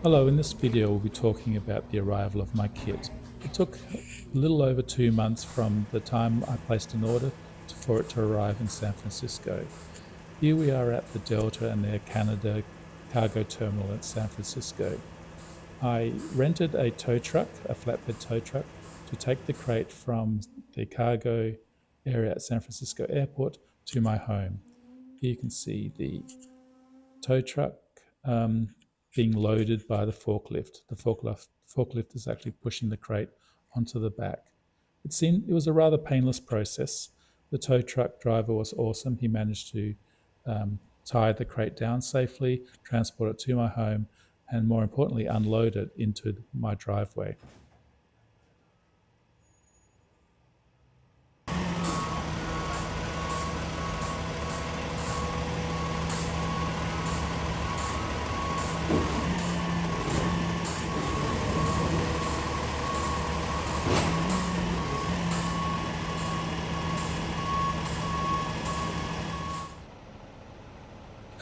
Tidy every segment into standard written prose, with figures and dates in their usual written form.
Hello, in this video we'll be talking about the arrival of my kit. It took a little over 2 months from the time I placed an order for it to arrive in San Francisco. Here we are at the Delta and Air Canada cargo terminal at San Francisco. I rented a tow truck, a flatbed tow truck, to take the crate from the cargo area at San Francisco Airport to my home. Here you can see the tow truck being loaded by the forklift. The forklift is actually pushing the crate onto the back. It was a rather painless process. The tow truck driver was awesome. He managed to tie the crate down safely, transport it to my home, and more importantly, unload it into my driveway.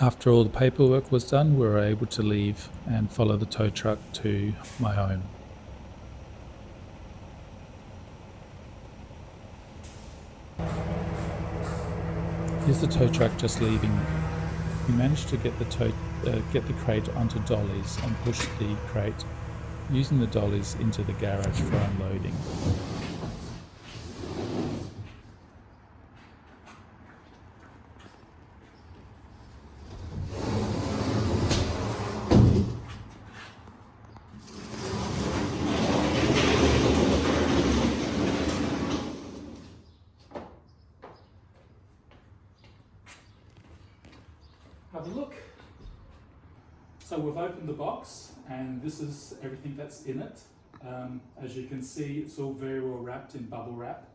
After all the paperwork was done, we were able to leave and follow the tow truck to my home. Here's the tow truck just leaving. We managed to get the crate onto dollies and push the crate using the dollies into the garage for unloading. Have a look. So we've opened the box and this is everything that's in it. As you can see, it's all very well wrapped in bubble wrap.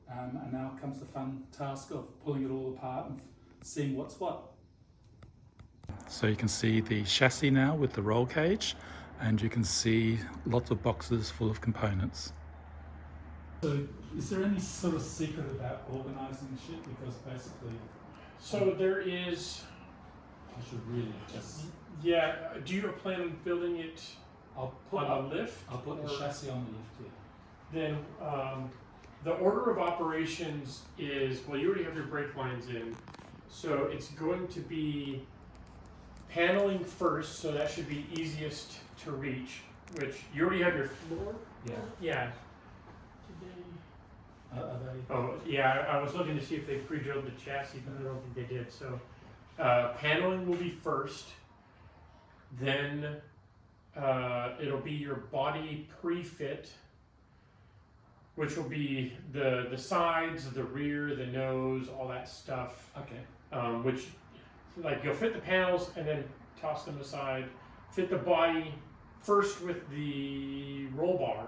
And now comes the fun task of pulling it all apart and seeing what's what. So you can see the chassis now with the roll cage, and you can see lots of boxes full of components. So is there any sort of secret about organising the shit? Because basically... So there is... I should really just... Yeah, do you plan on building it I'll put on a lift? I'll put the chassis on the lift here. Then the order of operations is, well, you already have your brake lines in, so it's going to be paneling first, so that should be easiest to reach, which you already have your floor? Yeah. Yeah. Are they? Oh, yeah, I was looking to see if they pre-drilled the chassis, but I don't think they did, so paneling will be first, then it'll be your body pre-fit, which will be the sides, the rear, the nose, all that stuff. Okay. Which, like, you'll fit the panels and then toss them aside. Fit the body first with the roll bar,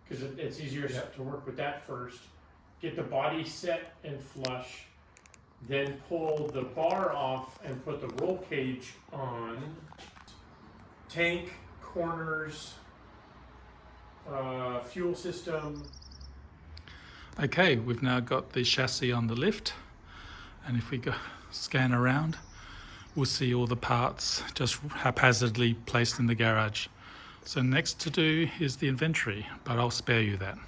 because it's easier to work with that first. Get the body set and flush. Then pull the bar off and put the roll cage on. Tank, corners, fuel system. Okay, we've now got the chassis on the lift, and if we go scan around, we'll see all the parts just haphazardly placed in the garage. So next to do is the inventory, but I'll spare you that.